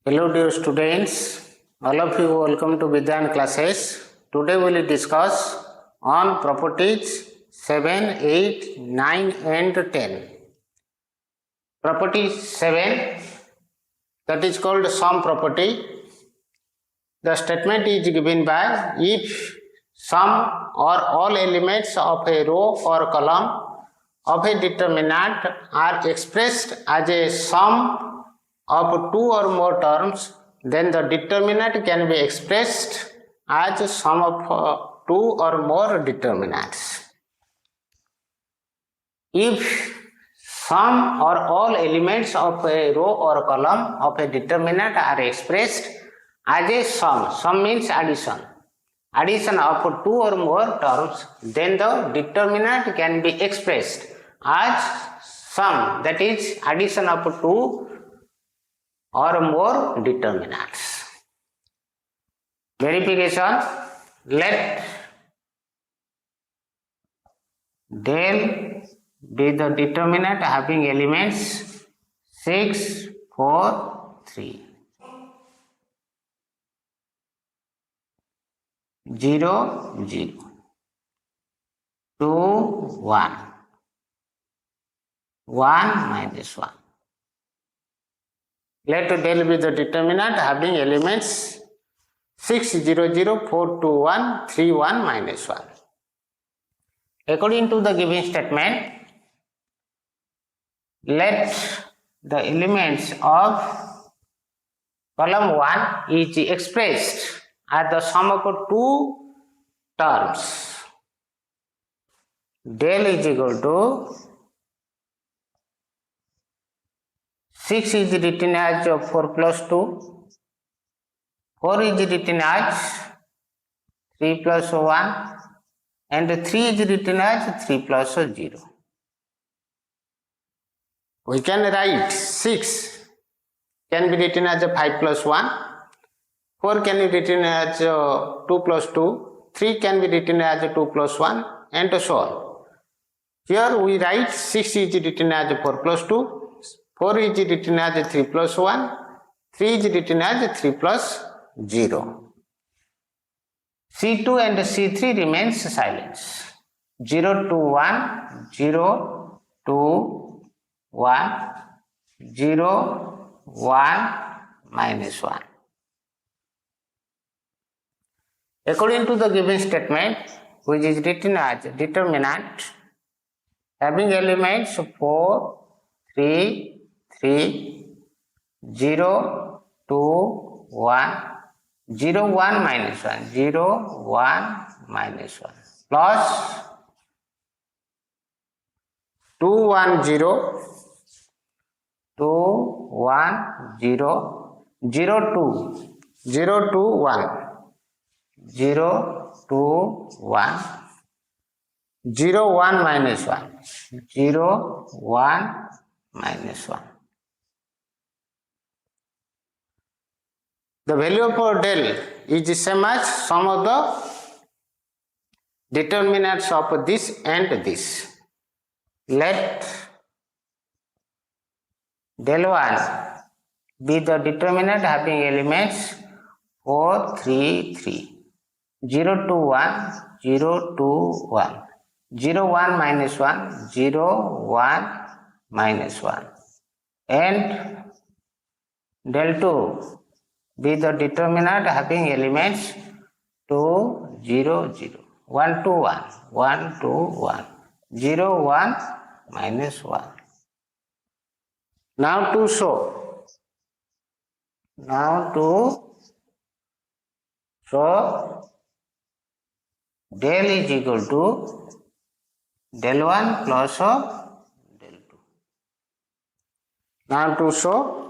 Hello dear students, all of you welcome to Vidyan classes. Today we will discuss on properties 7, 8, 9 and 10. Property 7, that is called sum property. The statement is given by if sum or all elements of a row or column of a determinant are expressed as a sum of two or more terms, then the determinant can be expressed as a sum of two or more determinants. If sum or all elements of a row or column of a determinant are expressed as a sum means addition of two or more terms, then the determinant can be expressed as sum, that is addition of two or more determinants. Verification, let del be the determinant having elements 6, 4, 3. 0, 0, 2, 1, 1 minus 1. Let del be the determinant having elements 6, 0, 0, 4, 2, 1, 3, 1 minus 1. According to the given statement, let the elements of column 1 is expressed as the sum of two terms. Del is equal to 6 is written as 4 plus 2, 4 is written as 3 plus 1, and 3 is written as 3 plus 0. We can write 6 can be written as 5 plus 1, 4 can be written as 2 plus 2, 3 can be written as 2 plus 1, and so on. Here we write 6 is written as 4 plus 2, 4 is written as 3 plus 1, 3 is written as 3 plus 0. C2 and C3 remains silent. 0 to 1, 0 to 1, 0, 1 minus 1. According to the given statement, which is written as determinant having elements 4, 3, 3, 0, 2, 1, 0, 1 minus 1, 0, 1 minus 1, plus 2, 1, 0, 2, 1, 0, 0, 2, 0, 2, 1, 0, 2, 1, 0, 1 minus 1, 0, 1 minus 1. The value of del is the same as sum of the determinants of this and this. Let del 1 be the determinant having elements 4, 3, 3, 0, 2, 1, 0, 2, 1, 0, 1 minus 1, 0, 1 minus 1, and del 2 be the determinant having elements 2, 0, 0, 1, 2, 1, 1, 2, 1, 0, 1 minus 1. Now to show del is equal to del 1 plus del 2. Now to show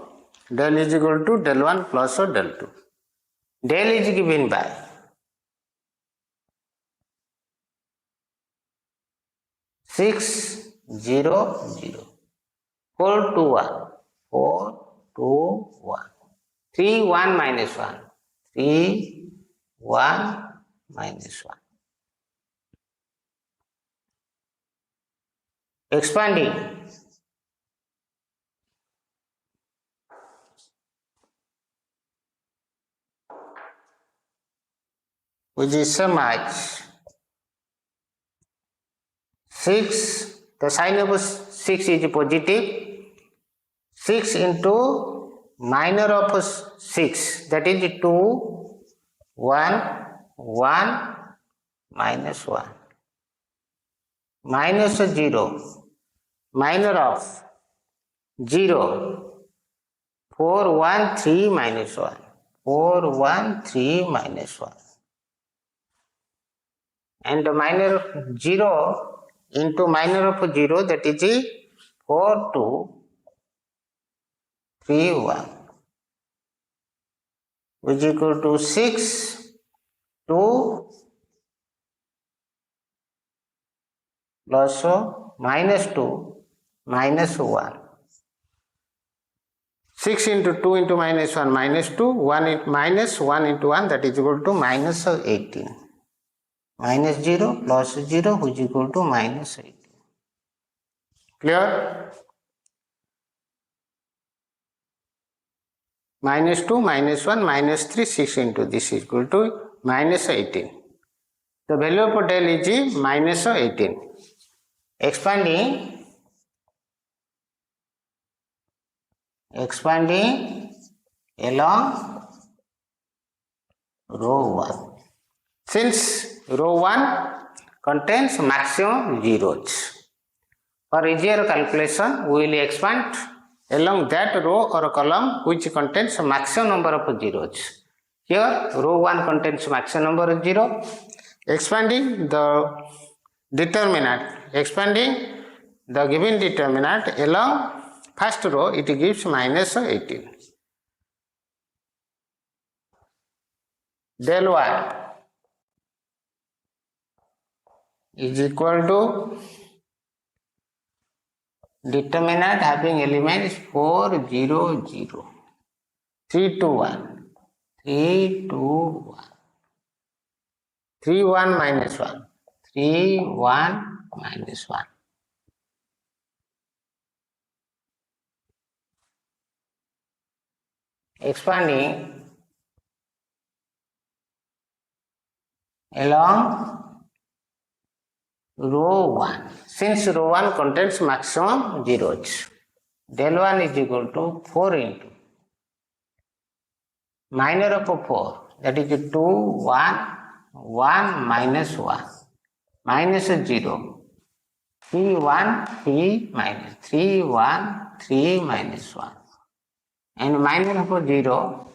del is equal to del 1 plus del 2. Del is given by 6, 0, 0, 4, 2, 1, 4, 2, 1, 3, 1 minus 1, 3, 1 minus 1. Expanding, which is same as 6. The sign of 6 is positive. 6 into minor of 6, that is 2, 1, 1, minus 1. Minus 0, minor of 0, 4, 1, 3, minus 1. 4, 1, 3, minus 1. And the minor 0 into minor of 0, that is 4, 2, 3, 1, which is equal to 6, 2, plus minus 2, minus 1. 6 into 2 into minus 1, minus 2, 1 into minus 1 into 1, that is equal to minus 18. Minus 0 plus 0, which is equal to minus 18. Clear? Minus 2, minus 1, minus 3, 6 into this is equal to minus 18. The value of del is minus 18. Expanding along row 1. Since row 1 contains maximum zeros, for easier calculation we will expand along that row or column which contains maximum number of zeros. Here row 1 contains maximum number of 0. Expanding the determinant, expanding the given determinant along first row, it gives minus 18. Del 1 is equal to determinant having elements 4, 0, 0, 3, 2, 1, 3, 2, 1, 3, 1, minus 1, 3, 1, minus 1. Expanding along row 1. Since row 1 contains maximum zeros, del 1 is equal to 4 into minor of 4, that is 2, 1, 1, minus 1, minus 0, 3, 1, 3, minus 3, 1, 3, minus 1, and minor of 0,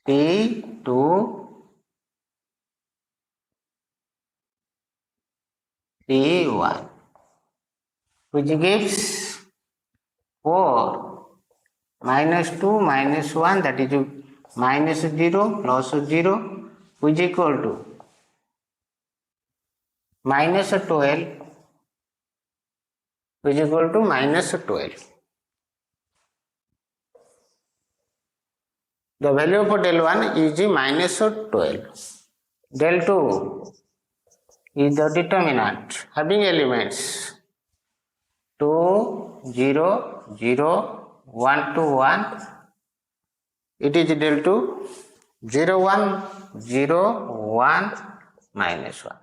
3, 2, 3, 1, which gives 4, minus 2, minus 1, that is minus 0 plus 0, which is equal to minus 12, which is equal to minus 12. The value of del 1 is minus 12. Del 2 is the determinant having elements 2, 0, 0, 1 to 1. It is del 2, 0, 1, 0, 1, minus 1.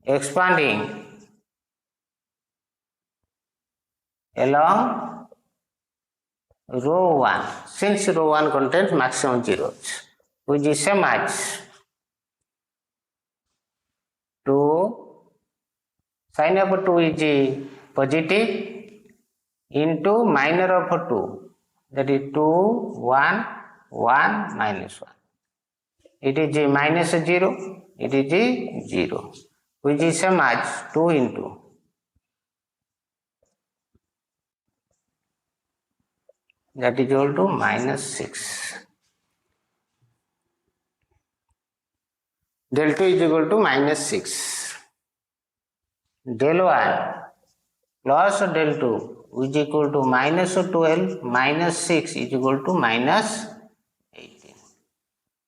Expanding along row 1. Since row 1 contains maximum zeros, which is same as 2, sign of 2 is positive, into minor of 2, that is 2, 1, 1, minus 1. It is a minus 0, it is a 0, which is same as 2 into that is equal to minus 6. Del 2 is equal to minus 6. Del 1 plus del 2 is equal to minus 12 minus 6 is equal to minus 18.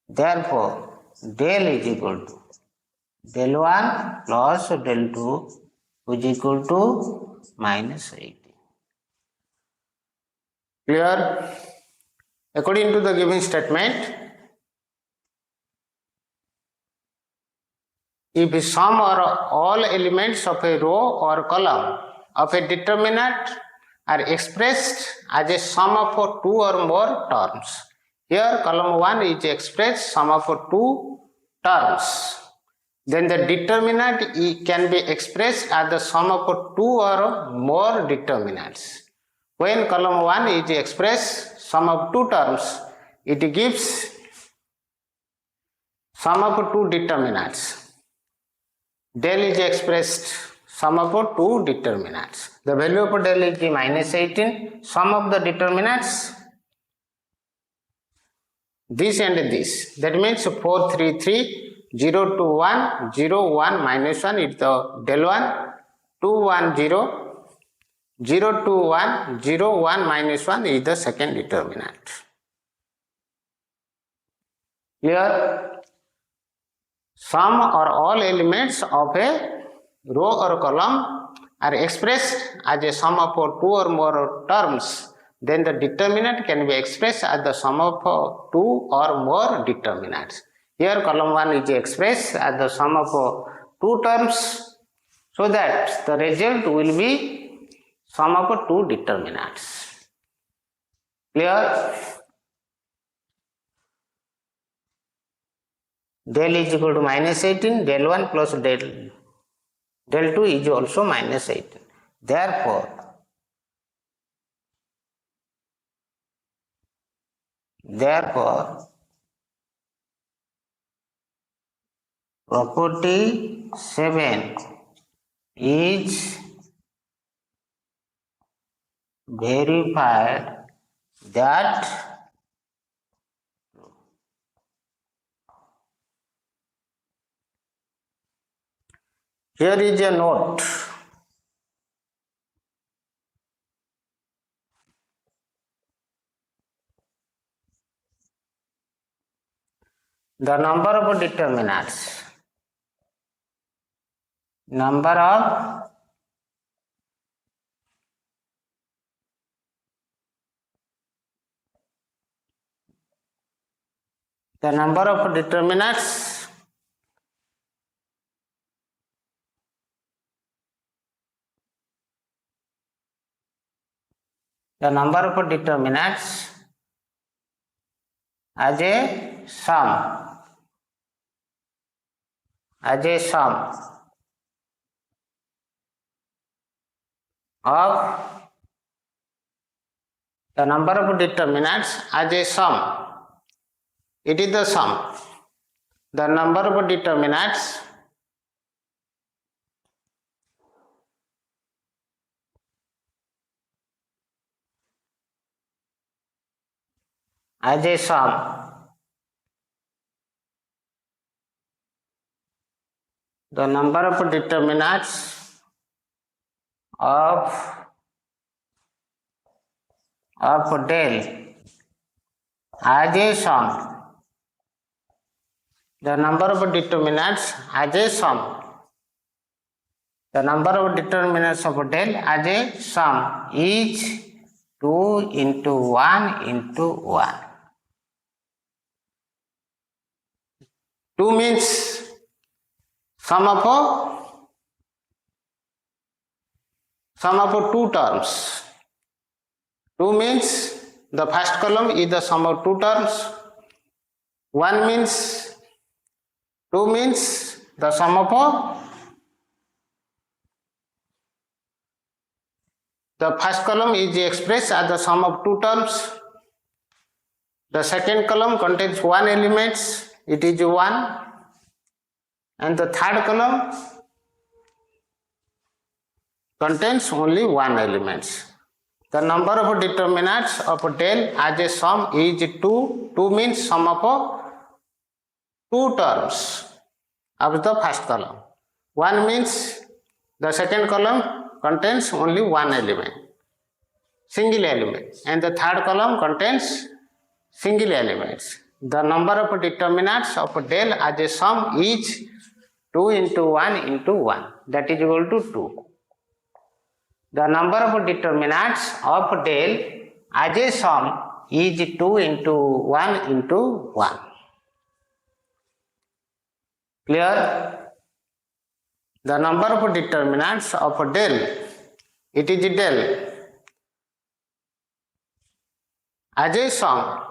Therefore, del is equal to del 1 plus del 2 is equal to minus 18. Clear? According to the given statement, if some or all elements of a row or column of a determinant are expressed as a sum of two or more terms. Here column 1 is expressed sum of two terms. Then the determinant can be expressed as the sum of two or more determinants. When column 1 is expressed sum of two terms, it gives sum of two determinants. Del is expressed sum of two determinants. The value of del is minus 18. Sum of the determinants, this and this. That means 4, 3, 3, 0, 2, 1, 0, 1, minus 1 is the del 1, 2, 1, 0, 0, 2, 1, 0, 1, minus 1 is the second determinant. Clear? Some or all elements of a row or column are expressed as a sum of two or more terms. Then the determinant can be expressed as the sum of two or more determinants. Here column 1 is expressed as the sum of two terms, so that the result will be sum of two determinants. Clear? Del is equal to minus 18, del 1 plus del 2 is also minus 18. Therefore, property 7 is verified that here is a note. The number of determinants. Number of determinants as a sum of the number of determinants as a sum. It is the sum. The number of determinants as a sum. The number of determinants of del as a sum. The number of determinants as a sum. The number of determinants of del as a sum is 2 into 1 into 1. 2 means sum of two terms. 2 means the first column is the sum of two terms. 1 means 2 means the sum of the first column is expressed as the sum of two terms. The second column contains one element, it is 1, and the third column contains only one element. The number of determinants of del as a sum is 2. 2 means sum of two terms of the first column. 1 means the second column contains only one element, single element, and the third column contains single elements. The number of determinants of del as a sum is 2 into 1 into 1, that is equal to 2. The number of determinants of del as a sum is 2 into 1 into 1. Clear? The number of determinants of del, it is del, as a sum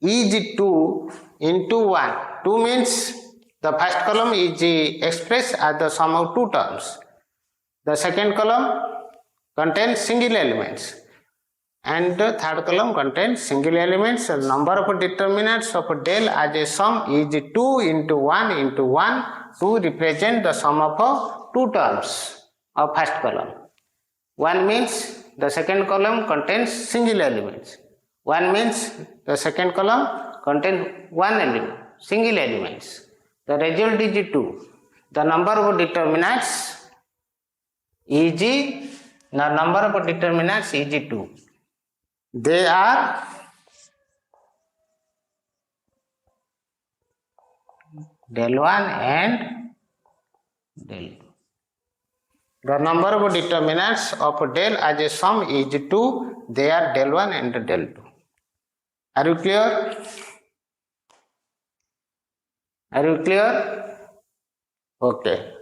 is 2 into 1. 2 means the first column is expressed as the sum of two terms. The second column contains single elements and the third column contains single elements. The number of determinants of del as a sum is 2 into 1 into 1 to represent the sum of two terms of first column. 1 means the second column contains single elements. 1 means the second column contains one element, single elements. The result is 2. The number of determinants is 2. They are del 1 and del 2. The number of determinants of del as a sum is 2. They are del 1 and del 2. Are you clear? Are you clear? Okay.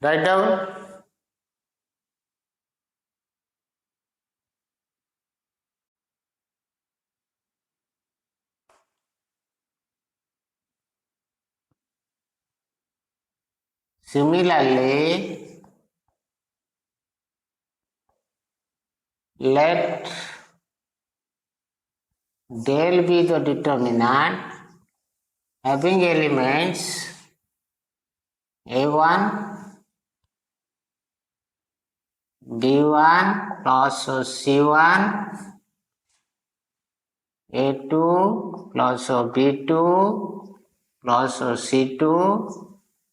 Write down. Similarly, let del be the determinant having elements A1, B1 plus C1, A2 plus B2 plus C2,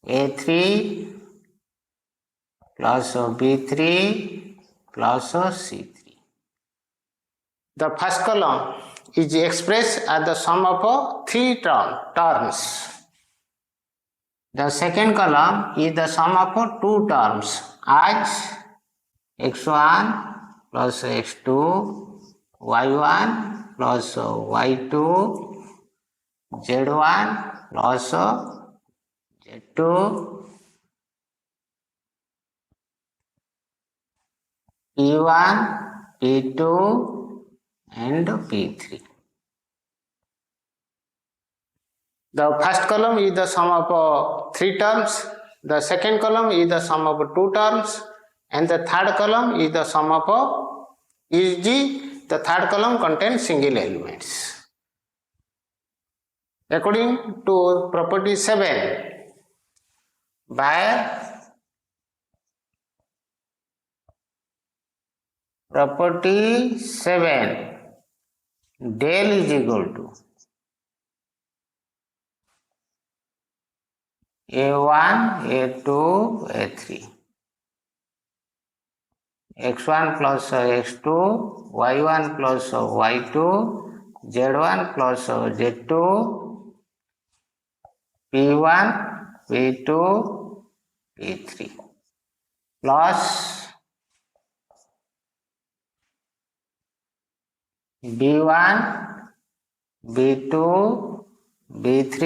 A3 plus B3 plus C3. The first column is expressed as the sum of three terms. The second column is the sum of two terms as x1 plus x2, y1 plus y2, z1 plus z2, p1, p2 and p3. The first column is the sum of three terms, the second column is the sum of two terms, and the third column is the sum of the third column contains single elements. According to property 7, by property 7, del is equal to A1, A2, A3. x1 plus x2, y1 plus y2, z1 plus z2, p1, p2, p3 plus b1, b2, b3,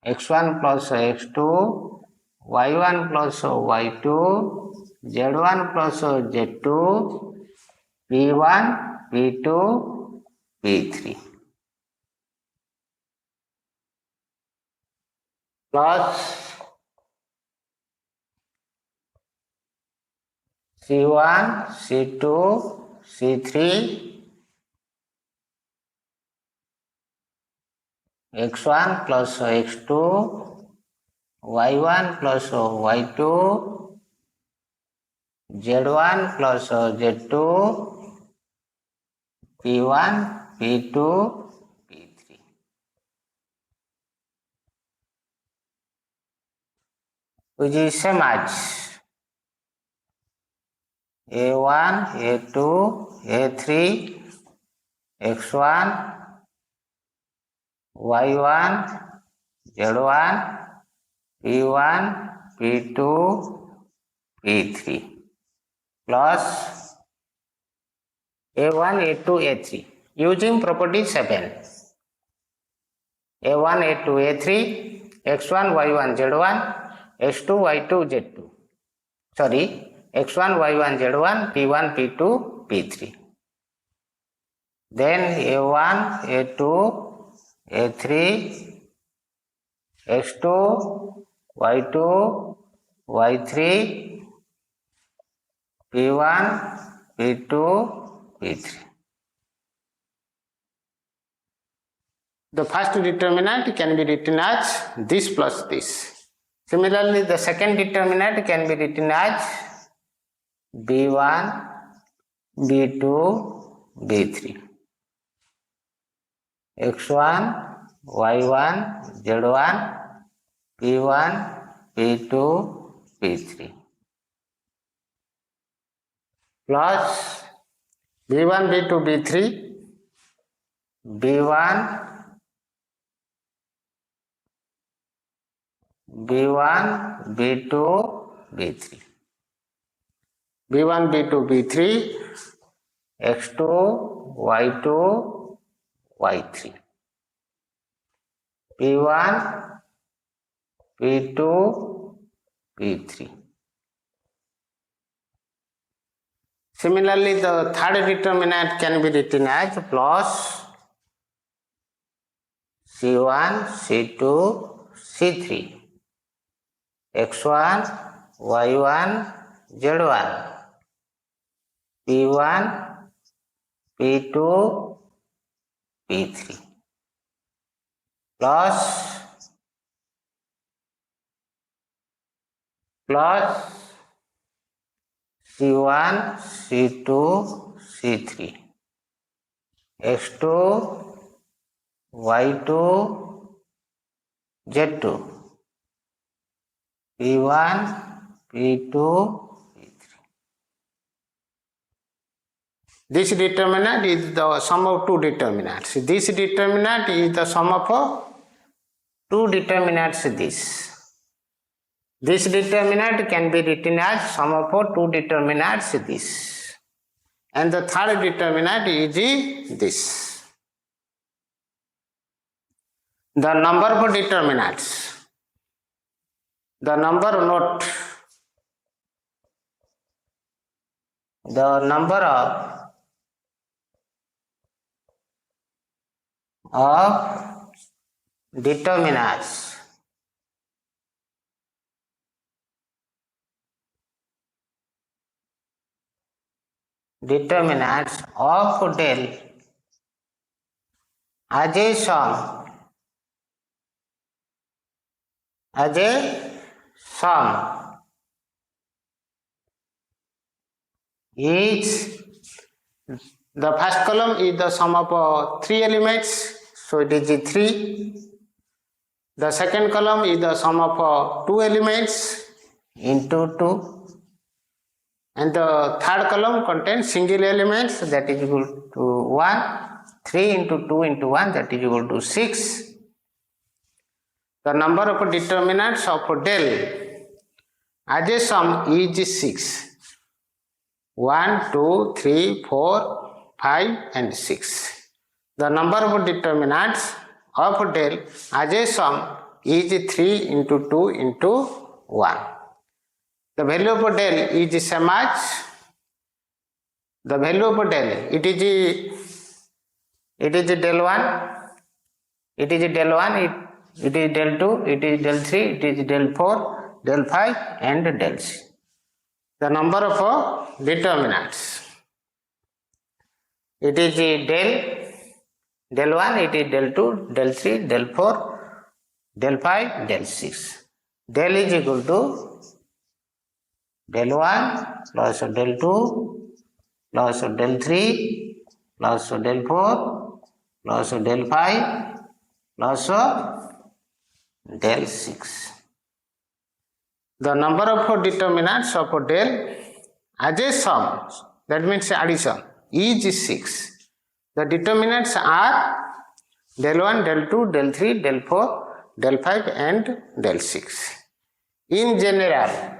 x1 plus x2, y1 plus y2, z1 plus z2, p1, p2, p3 plus c1, c2, c3, x1 plus x2, y1 plus y2, z1 plus z2, p1, p2, p3. Which is same as A1, A2, A3, x1, y1, z1, p1, p2, p3 plus A1, A2, A3 using property 7. A1, A2, A3, X1, Y1, Z1, X2, Y2, Z2. Sorry, X1, Y1, Z1, P1, P2, P3. Then A1, A2, A3, X2, Y2, Y3, P1, P2, P3. The first determinant can be written as this plus this. Similarly, the second determinant can be written as B1, B2, B3. X1, Y1, Z1, P1, P2, P3 plus B1, B2, B3, B1, B1, B2, B3. B1, B2, B3, X2, Y2, Y3. P1, P2, P3. Similarly, the third determinant can be written as plus C1, C2, C3. X1, Y1, Z1, P1, P2, P3 plus C1, C2, C3, X2, Y2, Z2, P1, P2, P3. This determinant is the sum of two determinants. This determinant is the sum of two determinants. This determinant can be written as sum of two determinants this. And the third determinant is this. The number of determinants. The number note. The number of determinants of del as a sum is the first column is the sum of three elements, so it is 3. The second column is the sum of two elements into 2. And the third column contains single elements, that is equal to 1. 3 into 2 into 1, that is equal to 6. The number of determinants of del as a sum is 6. 1, 2, 3, 4, 5 and 6. The number of determinants of del as a sum is 3 into 2 into 1. The value of del is same as the value of del. It is del 1, it is del 1, it is del 2, it is del 3, it is del 4, del 5 and del 6. The number of determinants. It is del 1, it is del 2, del 3, del 4, del 5, del 6. Del is equal to del 1 plus del 2 plus del 3 plus del 4 plus del 5 plus del 6. The number of determinants of del as a sum, that means addition, is 6. The determinants are del 1, del 2, del 3, del 4, del 5 and del 6. In general,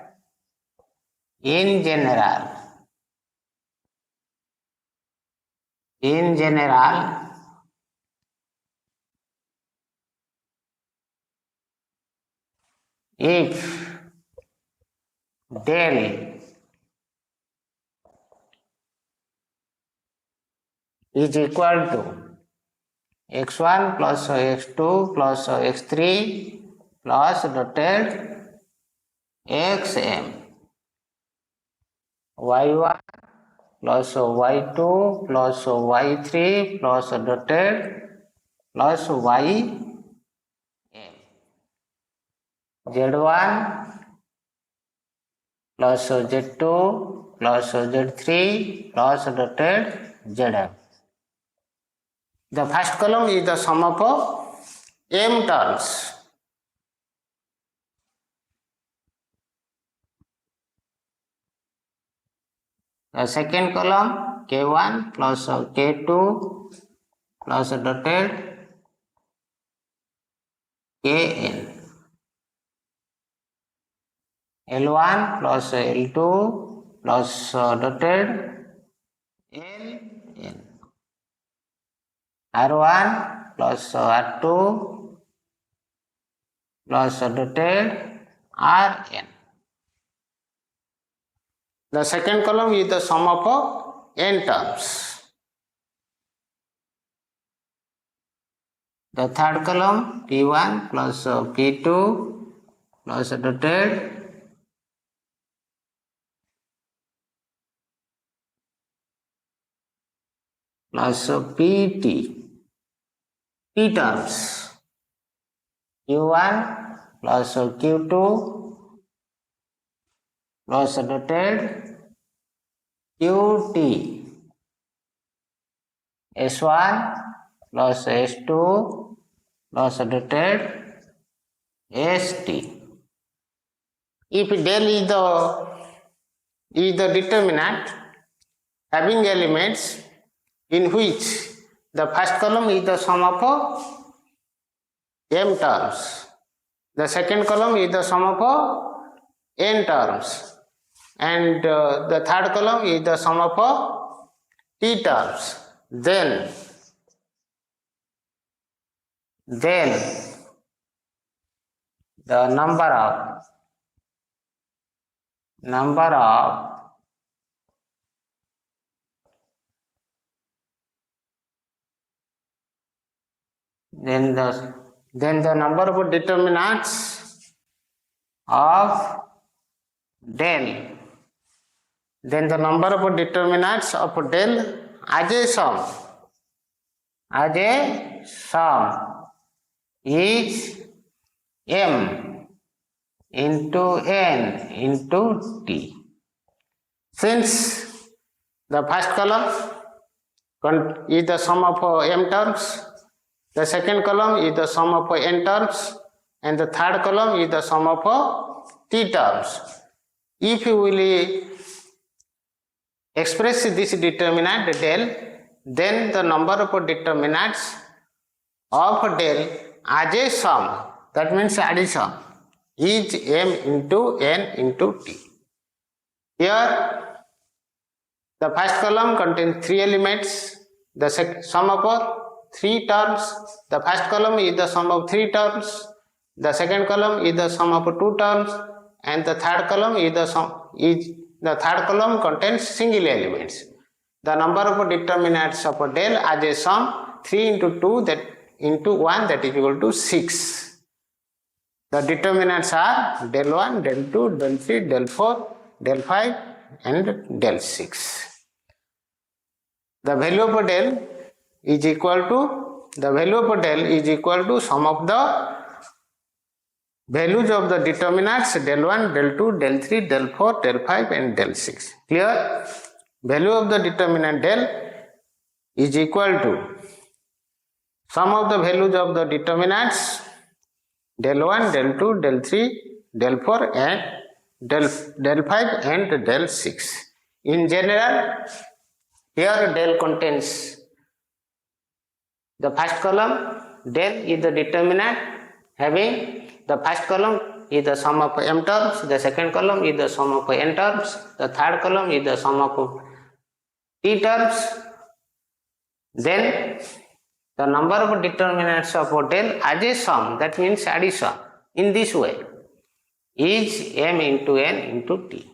In general, if del is equal to x1 plus x2 plus x3 plus dotted xm, y1 plus y2 plus y3 plus dotted plus ym, z1 plus z2 plus z3 plus dotted zm. The first column is the sum of m terms. The second column k1 plus k2 plus dotted kn, L1 plus L2 plus dotted Ln, R1 plus R2 plus dotted Rn. The second column is the sum of n terms. The third column P1 plus P2 plus dotted plus Pt, P terms, Q1 plus Q2 plus dotted Qt, S1 plus S2 plus dotted St. If del is the determinant having elements in which the first column is the sum of m terms, the second column is the sum of n terms, and the third column is the sum of t terms, then the number of then the number of determinants of del, then the number of determinants of del as a sum is m into n into t. Since the first column is the sum of m terms, the second column is the sum of n terms, and the third column is the sum of t terms. If you will express this determinant del, then the number of determinants of del as a sum, that means addition, is m into n into t. Here the first column contains 3 elements, the sum of 3 terms, the first column is the sum of 3 terms, the second column is the sum of 2 terms, and the third column contains single elements. The number of determinants of del as a sum 3 into 2 that into 1, that is equal to 6. The determinants are del 1, del 2, del 3, del 4, del 5 and del 6. The value of del is equal to sum of the values of the determinants del 1, del 2, del 3, del 4, del 5 and del 6. Clear? Value of the determinant del is equal to sum of the values of the determinants del 1, del 2, del 3, del 4 and del 5 and del 6. In general, here del contains the first column, del is the determinant having the first column is the sum of m terms, the second column is the sum of n terms, the third column is the sum of t terms, then the number of determinants of hotel as a sum, that means addition, in this way is m into n into t.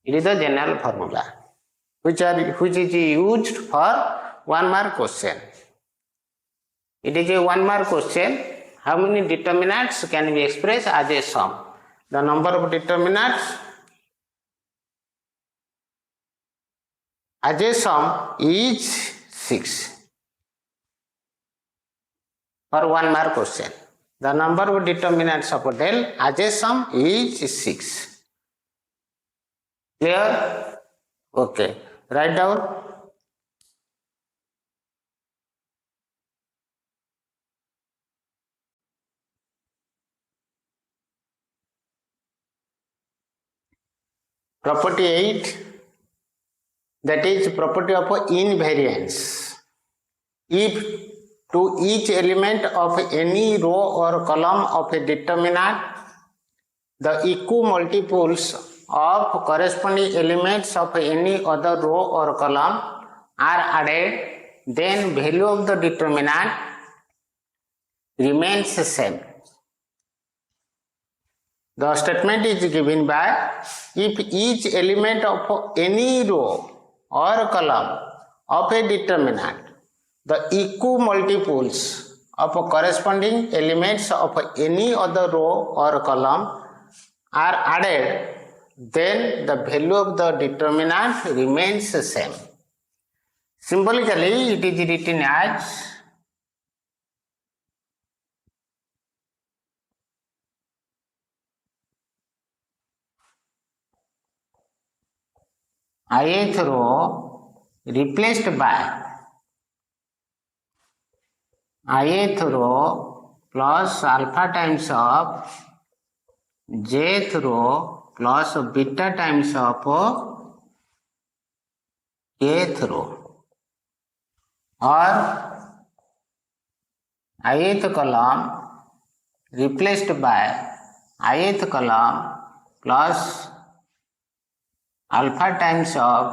It is the general formula which is used for 1 mark question. It is a 1 mark question. How many determinants can be expressed as a sum? The number of determinants as a sum is 6 for 1 mark question. The number of determinants of hotel as a sum is 6. Clear? Okay. Write down. Property 8, that is property of invariance. If to each element of any row or column of a determinant, the equal multiples of corresponding elements of any other row or column are added, then value of the determinant remains the same. The statement is given by if each element of any row or column of a determinant, the equal multiples of corresponding elements of any other row or column are added, then the value of the determinant remains the same. Symbolically, it is written as ith row replaced by ith row plus alpha times of jth row plus beta times of kth row, or ith column replaced by ith column plus alpha times of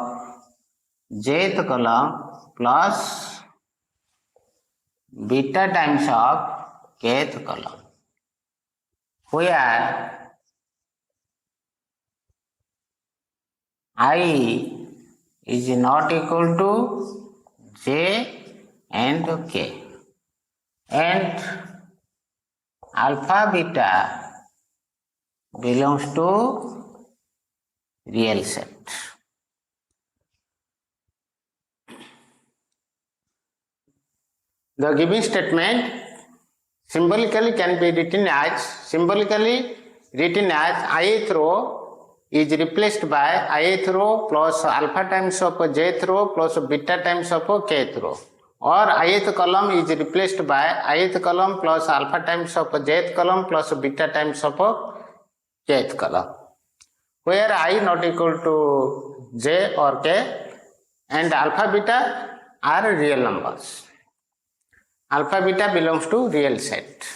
jth column plus beta times of kth column, where I is not equal to j and k, and alpha beta belongs to real set. The given statement symbolically can be written as ith row is replaced by ith row plus alpha times of jth row plus beta times of kth row, or ith column is replaced by ith column plus alpha times of jth column plus beta times of kth column, where I not equal to j or k and alpha beta are real numbers. Alpha beta belongs to real set.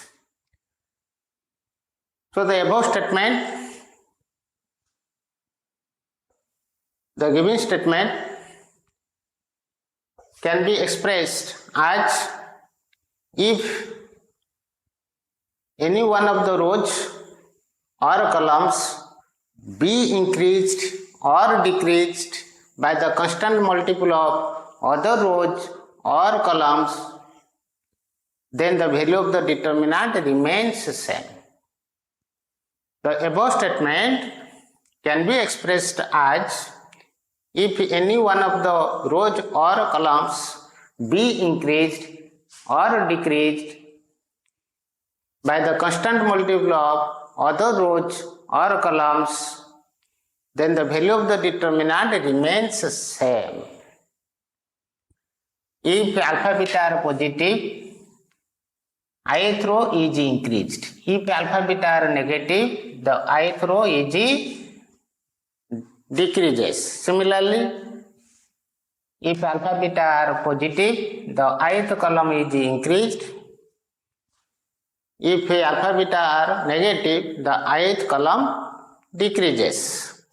So the above statement, the given statement can be expressed as if any one of the rows or columns be increased or decreased by the constant multiple of other rows or columns, then the value of the determinant remains the same. The above statement can be expressed as if any one of the rows or columns be increased or decreased by the constant multiple of other rows or columns, then the value of the determinant remains the same. If alpha beta are positive, ith row is increased. If alpha beta are negative, the ith row is decreases. Similarly, if alpha beta are positive, the ith column is increased. If alpha beta are negative, the ith column decreases.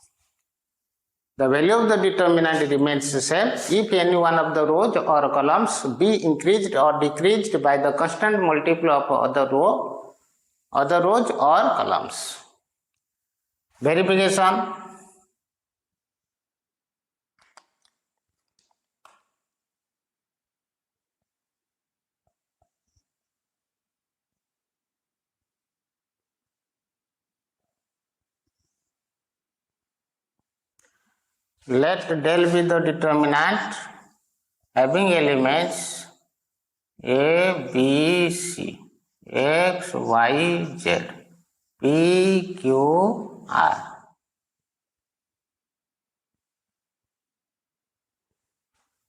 The value of the determinant remains the same if any one of the rows or columns be increased or decreased by the constant multiple of other rows or columns. Verification. Let del be the determinant having elements A, B, C, X, Y, Z, P, Q, R.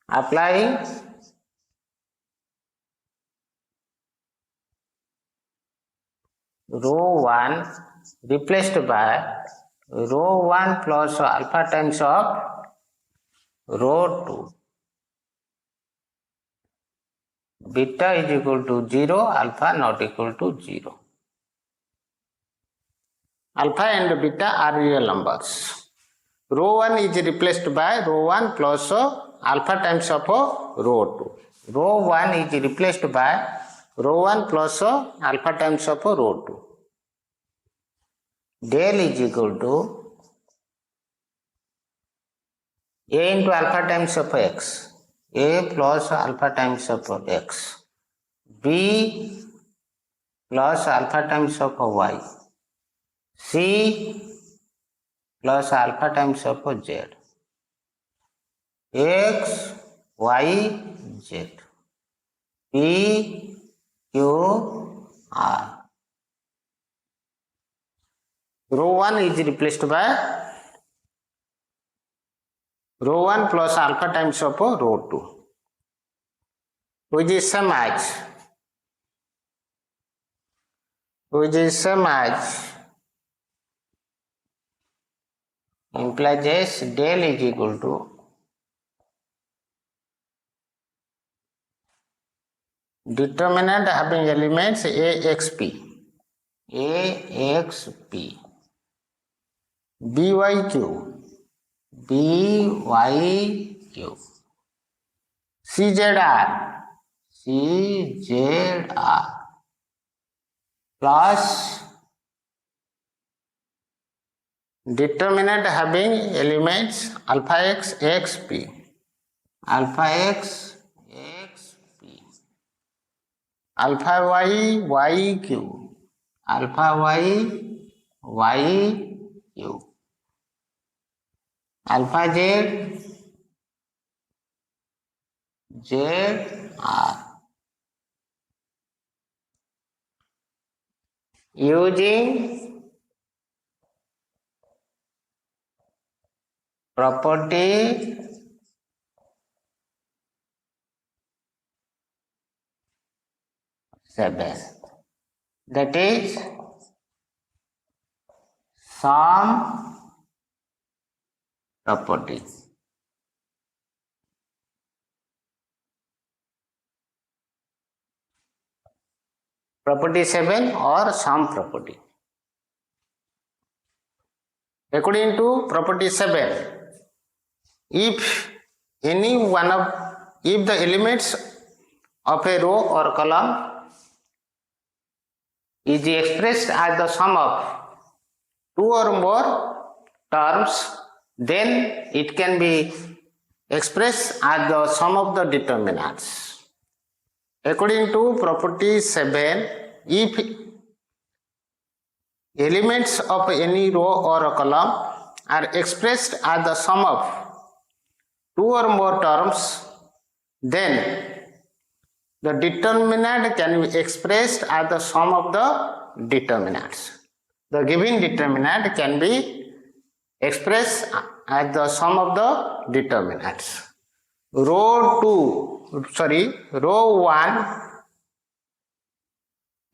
Applying row 1 replaced by row 1 plus alpha times of row 2. Beta is equal to 0, alpha not equal to 0. Alpha and beta are real numbers. Row 1 is replaced by row 1 plus alpha times of row 2. Row 1 is replaced by row 1 plus alpha times of row 2. Del is equal to A into alpha times of x, A plus alpha times of x, B plus alpha times of y, C plus alpha times of z, x, y, z, P, Q, R. Row 1 is replaced by row 1 plus alpha times of row 2, which is same as implies S del is equal to determinant having elements AXP, BYQ, CZR plus determinant having elements alpha x, xp, alpha x, xp, alpha y, yq, alpha y, yq, alpha z, zr. Using property seven, that is sum property. Property 7 or sum property. According to property 7, if the elements of a row or column is expressed as the sum of two or more terms, then it can be expressed as the sum of the determinants. According to property 7, if elements of any row or a column are expressed as the sum of two or more terms, then the determinant can be expressed as the sum of the determinants. The given determinant can be expressed as the sum of the determinants. Row 1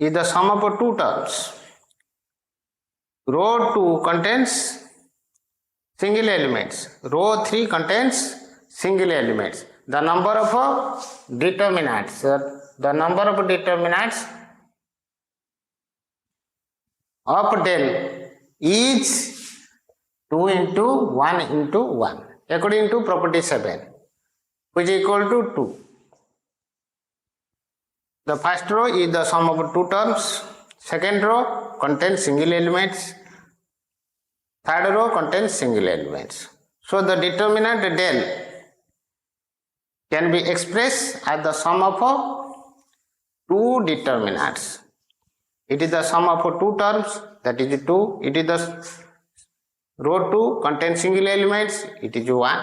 is the sum of two terms. Row 2 contains single elements. Row 3 contains single elements. The number of determinants of del is 2 into 1 into 1 according to property 7, which is equal to 2. The first row is the sum of two terms, second row contains single elements, third row contains single elements. So the determinant del can be expressed as the sum of two determinants. It is the sum of two terms, that is 2. It is the row 2 contains single elements, it is 1.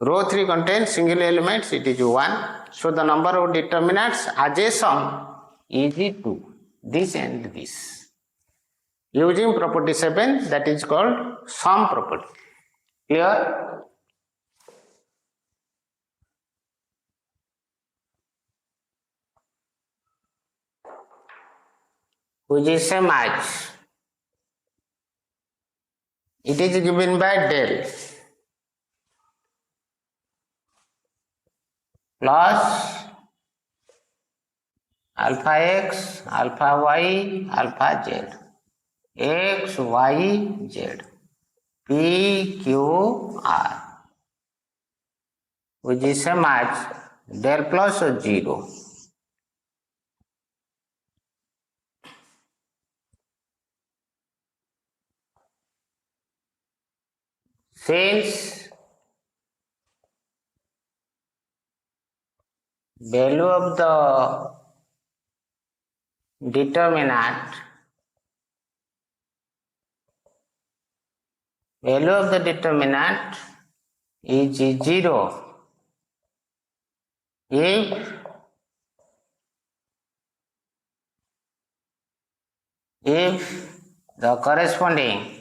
Row 3 contains single elements, it is 1. So the number of determinants as a sum is 2. This and this. Using property 7, that is called sum property. Clear? Which is same as, it is given by del plus alpha x, alpha y, alpha z, x, y, z, p, q, r, which is same as del plus 0. Since value of the determinant is 0 if the corresponding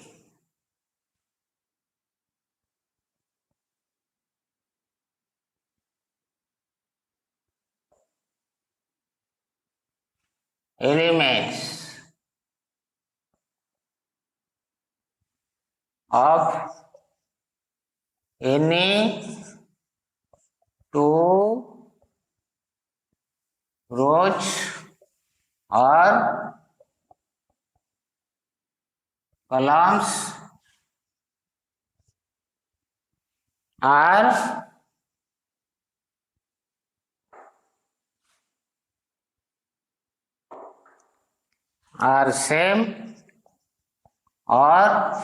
elements of any two rows or columns are same or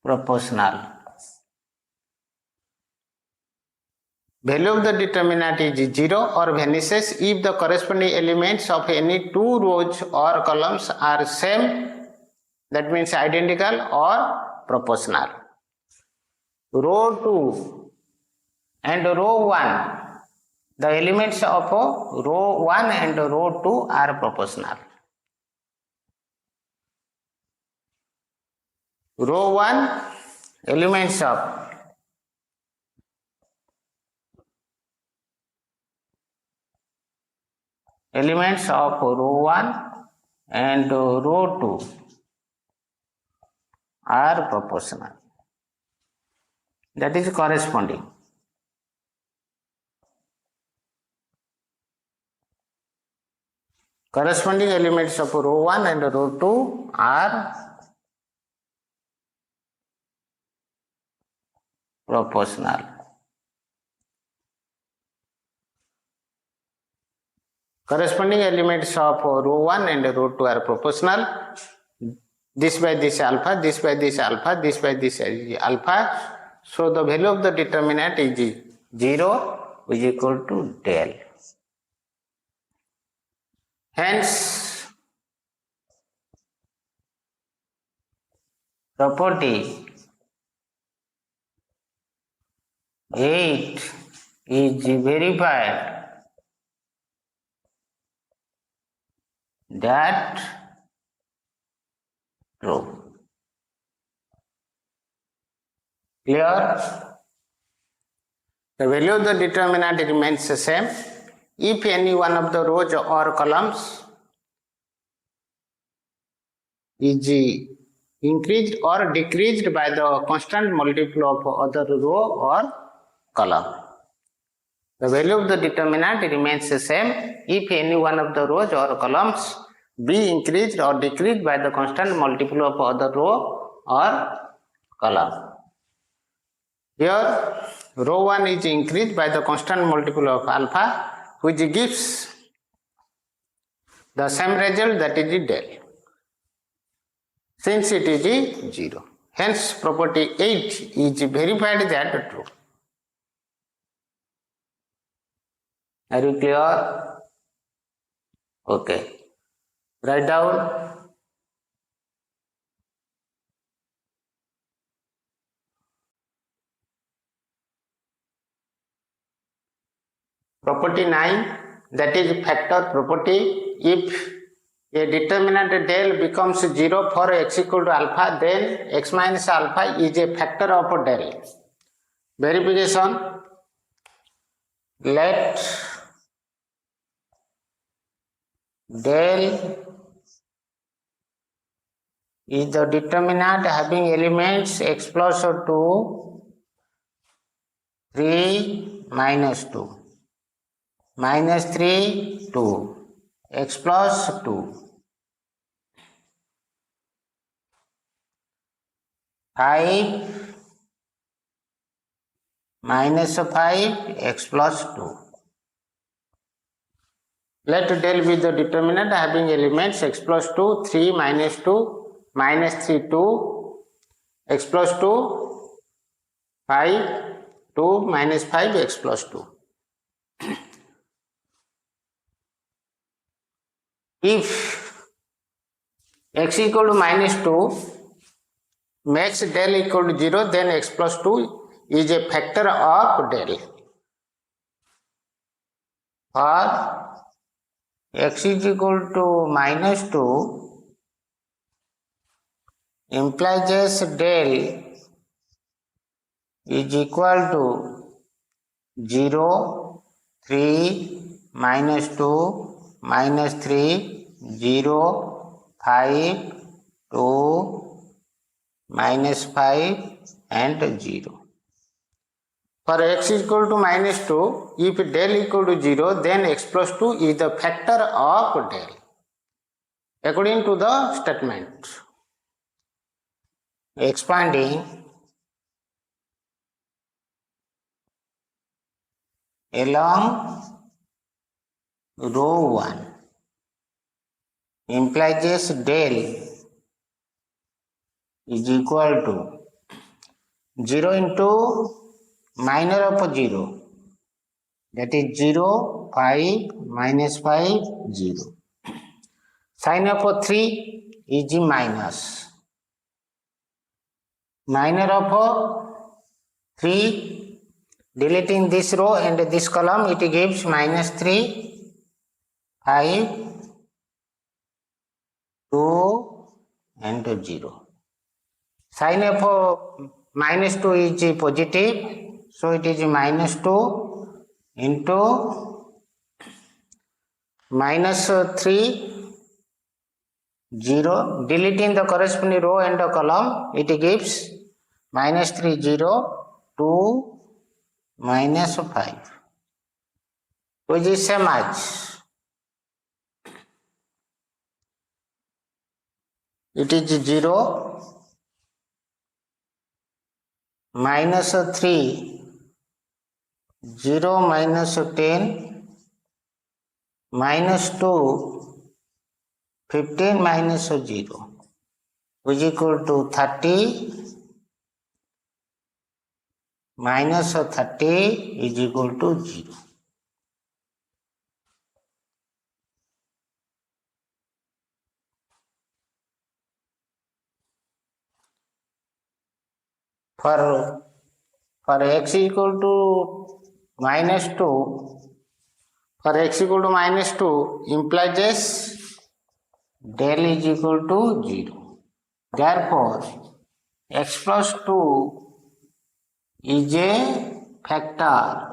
proportional. Value of the determinant is 0 or vanishes if the corresponding elements of any two rows or columns are same, that means identical or proportional. Row 2 and row 1, the elements of row 1 and row 2 are proportional. Row 1, elements of row 1 and row 2 are proportional. That is corresponding. Corresponding elements of row 1 and row 2 are proportional. Corresponding elements of row 1 and row 2 are proportional. This by this alpha, this by this alpha, this by this alpha. So the value of the determinant is 0, which is equal to del. Hence, property 8 is verified that true. Clear? The value of the determinant remains the same if any one of the rows or columns is increased or decreased by the constant multiple of other row or column. The value of the determinant remains the same if any one of the rows or columns be increased or decreased by the constant multiple of other row or column. Here row 1 is increased by the constant multiple of alpha, which gives the same result, that is del, since it is 0. Hence property 8 is verified that true. Are you clear? Okay. Write down. Property 9, that is factor property. If a determinant del becomes 0 for x equal to alpha, then x minus alpha is a factor of del. Verification. Let del is the determinant having elements x plus 2, 3, minus 2, minus 3, 2, x plus 2, 5, minus 5, x plus 2. Let del be the determinant having elements x plus 2, 3, minus 2, minus 3, 2, x plus 2, 5, 2, minus 5, x plus 2. If x equal to minus 2 makes del equal to 0, then x plus 2 is a factor of del. For x is equal to minus 2 implies del is equal to 0, 3, minus 2, minus 3, 0, 5, 2, minus 5 and 0. For x is equal to minus 2, if del equal to 0, then x plus 2 is the factor of del, according to the statement. Expanding along row 1 implies del is equal to 0 into minor of 0, that is 0, 5, minus 5, 0. Sign of 3 is minus. Minor of 3, deleting this row and this column, it gives minus 3, 5, 2 and 0. Sign of minus 2 is positive, so it is minus 2 into minus 3, 0, deleting the corresponding row and the column, it gives minus 3, 0, 2, minus 5, which is same as, it is 0, minus 3, 0, minus 10, minus 2, 15, minus 0, which is equal to 30, minus 30 is equal to 0. For x equal to minus 2, for x equal to minus 2 implies del is equal to 0. Therefore, x plus 2 is a factor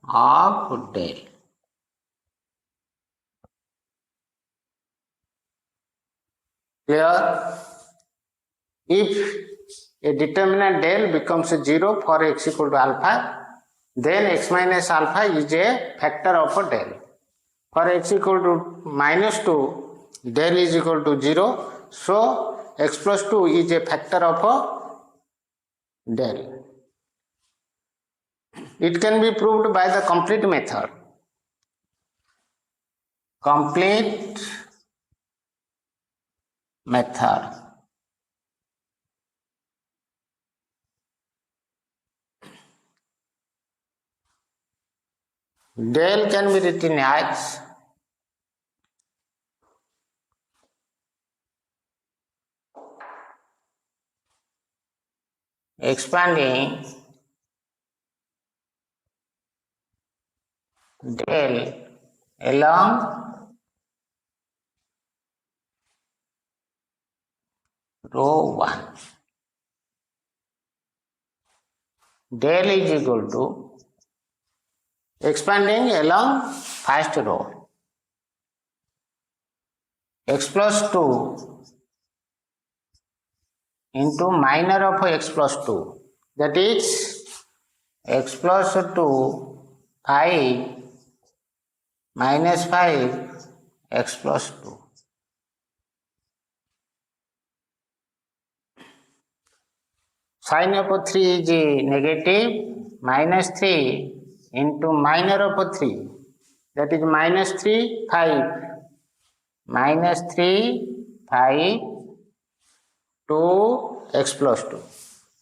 of del. Clear? If a determinant del becomes 0 for x equal to alpha, then x minus alpha is a factor of del. For x equal to minus 2, del is equal to 0. So x plus 2 is a factor of del. It can be proved by the complete method. Complete method. Del can be written as expanding del along row 1. Del is equal to expanding along first row. X plus 2 into minor of x plus 2, that is x plus 2 5 minus 5 x plus 2. Sin of 3 is negative, minus 3 into minor of 3, that is minus 3 5 minus 3 5 2 x plus 2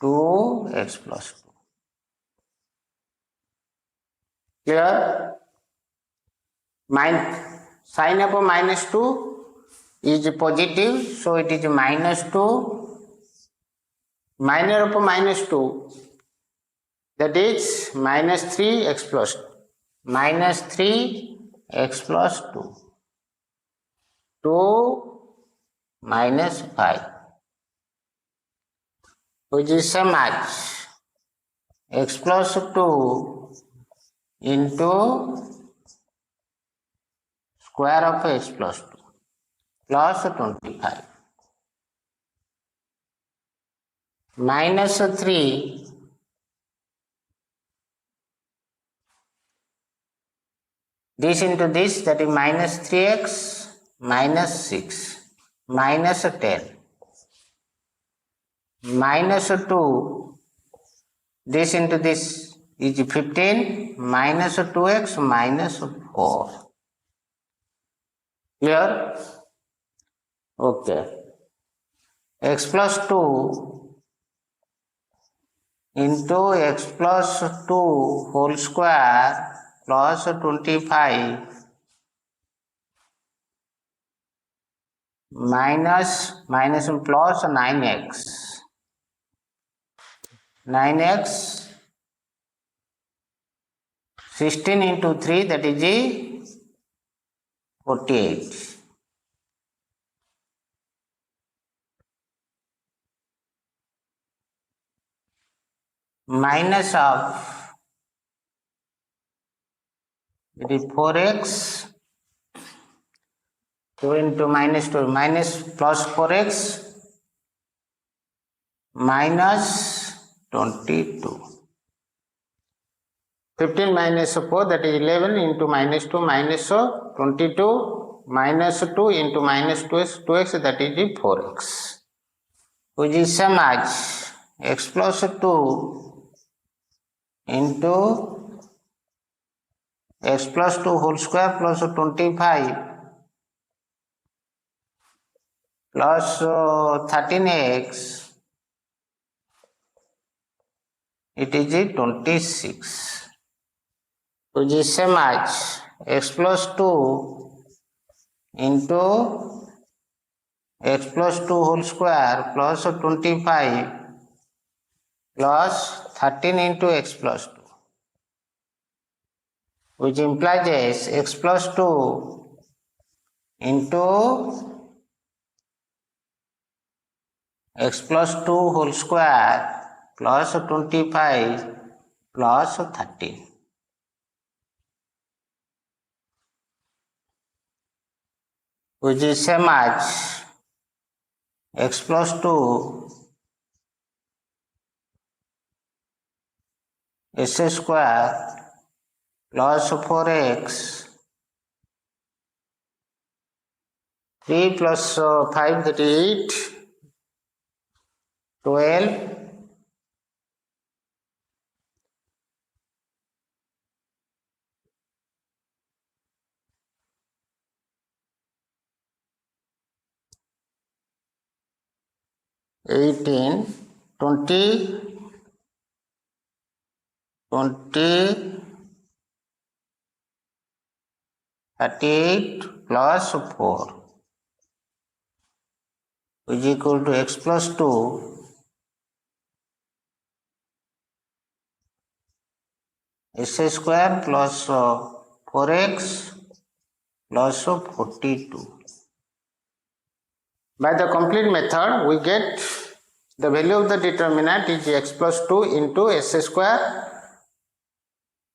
2 x plus 2. Clear? Sin of minus 2 is positive, so it is minus 2. Minor of minus 2, that is minus 3 x plus 2. Minus 3 x plus 2. 2 minus 5, which is same as x plus 2 into square of x plus 2 plus 25. Minus 3 this into this, that is minus 3x minus 6 minus 10. Minus 2 this into this is 15 minus 2x minus 4. Clear? Okay. X plus 2 into x plus 2 whole square plus 25 minus plus 9x. 9x 16 into 3, that is 48. Minus of, it is 4x, 2 into minus 2, minus plus 4x minus 22. 15 minus 4, that is 11 into minus 2 minus 22 minus 2 into minus 2x, that is 4x, which is same as x plus 2 into x plus 2 whole square plus 25 plus 13x, it is 26, which is same as x plus 2 into x plus 2 whole square plus 25 plus 13 into x plus 2, which implies x plus 2 into x plus 2 whole square plus 25 plus 13, which is same as x plus 2 s square plus 4x 3 plus 5 that is 8 12 18 20 38 plus 4 is equal to x plus 2 s square plus 4x plus 42. By the complete method, we get the value of the determinant is x plus 2 into s square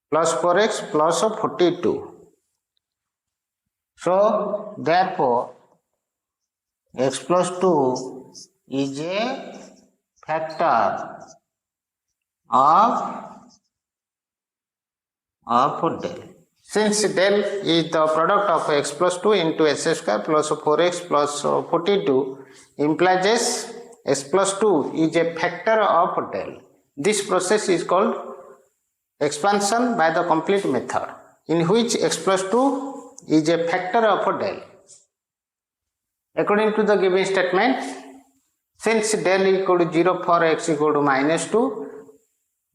plus 4x plus 42. So, therefore, x plus 2 is a factor of del. Since del is the product of x plus 2 into s square plus 4x plus 42 implies s plus 2 is a factor of del. This process is called expansion by the complete method, in which x plus 2 is a factor of del. According to the given statement, since del equal to 0 for x equal to minus 2,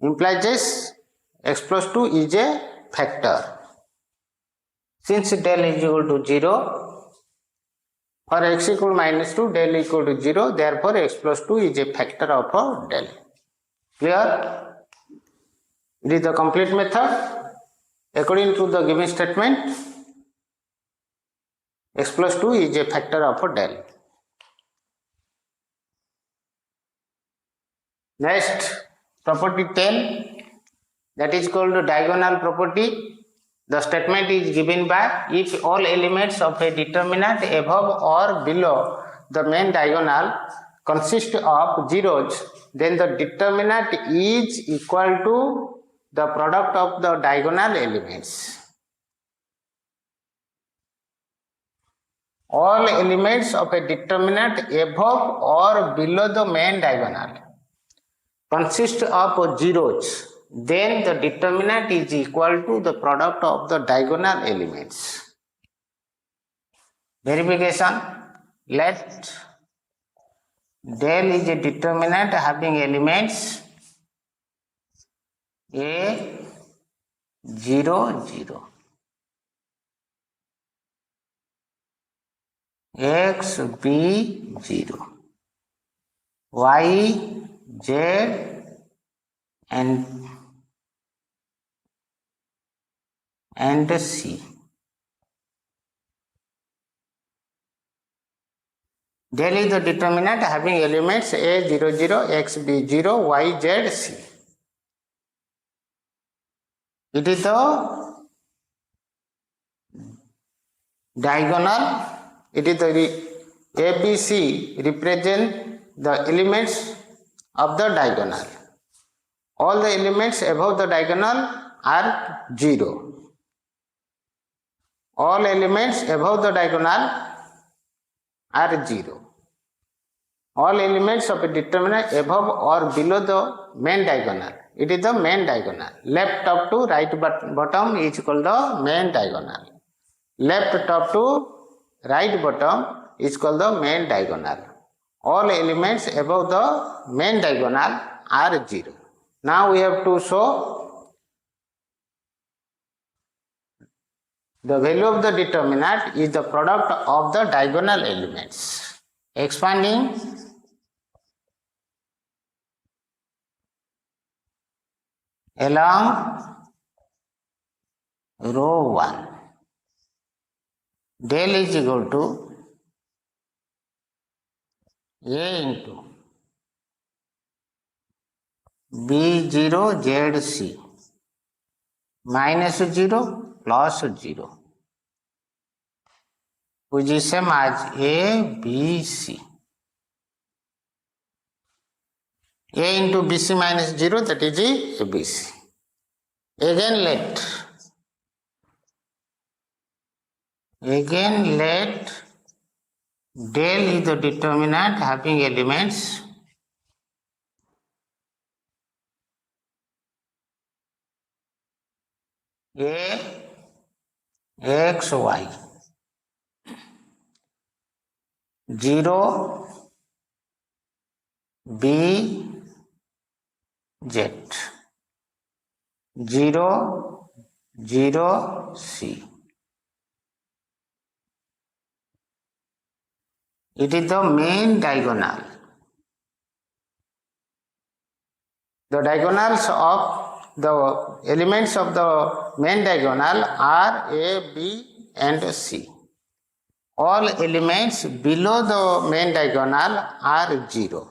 implies x plus 2 is a factor. Since del is equal to 0, for x equal to minus 2, del equal to 0, therefore x plus 2 is a factor of del. Clear? It is the complete method. According to the given statement, x plus 2 is a factor of del. Next, property 10, that is called diagonal property. The statement is given by if all elements of a determinant above or below the main diagonal consist of zeros, then the determinant is equal to the product of the diagonal elements. All elements of a determinant above or below the main diagonal consist of zeros, then the determinant is equal to the product of the diagonal elements. Verification. Let del is a determinant having elements a 0 0, x b 0, y z and C. Del is the determinant having elements a 0 0, x b 0, y z c. It is the diagonal. It is the ABC represent the elements of the diagonal. All the elements above the diagonal are 0. All elements above the diagonal are 0. All elements of a determinant above or below the main diagonal. It is the main diagonal. Left top to right bottom is called the main diagonal. Left top to right bottom is called the main diagonal. All elements above the main diagonal are 0. Now we have to show the value of the determinant is the product of the diagonal elements. Expanding along row 1, del is equal to a into b0 zc minus 0 plus 0, which is same as a b c. A into bc minus 0, that is a bc. Again let del is the determinant having elements a x y 0 b z 0 0 c. It is the main diagonal. The diagonals of the elements of the main diagonal are A, B and C. All elements below the main diagonal are 0.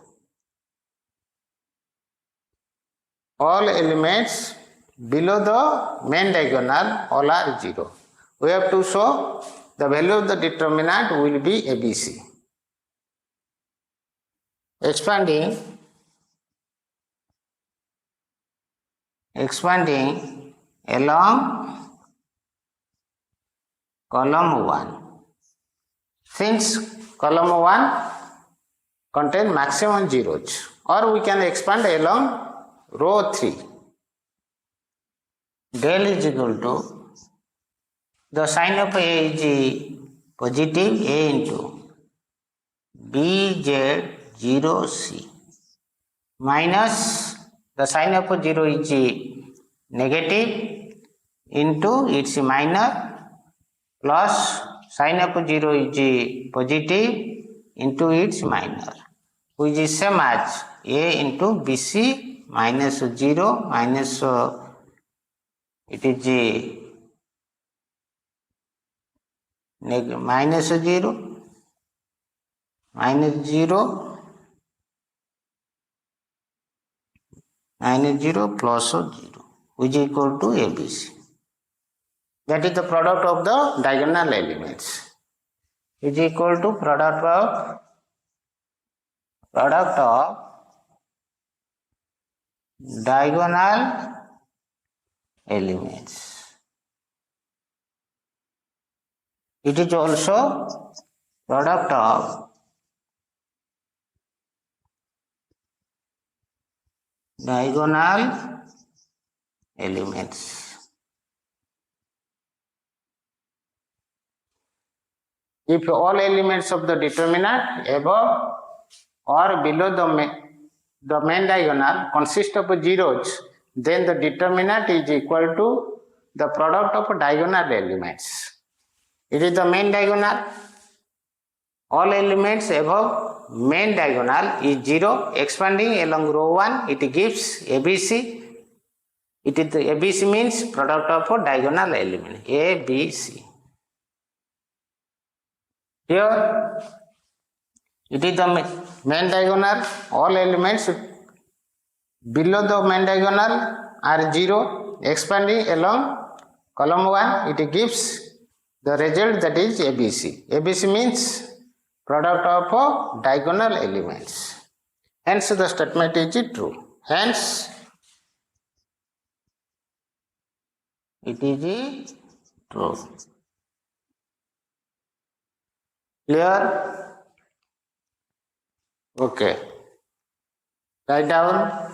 All elements below the main diagonal all are 0. We have to show the value of the determinant will be ABC. Expanding along column 1. Since column 1 contains maximum zeros, or we can expand along row 3. Del is equal to the sign of A is positive A into BZ0C minus the sign of 0 is negative into its minor plus sign of 0 is positive into its minor, which is same as A into BC minus 0 minus it is minus 0 minus 0 minus 0 plus 0, which is equal to ABC. That is the product of the diagonal elements. Is equal to product of diagonal elements. It is also product of diagonal elements. If all elements of the determinant above or below the main diagonal consist of zeros, then the determinant is equal to the product of diagonal elements. It is the main diagonal. All elements above main diagonal is 0. Expanding along row 1, it gives ABC. It is the ABC means product of a diagonal element, ABC. Here, it is the main diagonal. All elements below the main diagonal are 0. Expanding along column 1, it gives the result that is ABC. ABC means product of diagonal elements. Hence, the statement is true. Hence, it is true. Clear? Okay. Write down.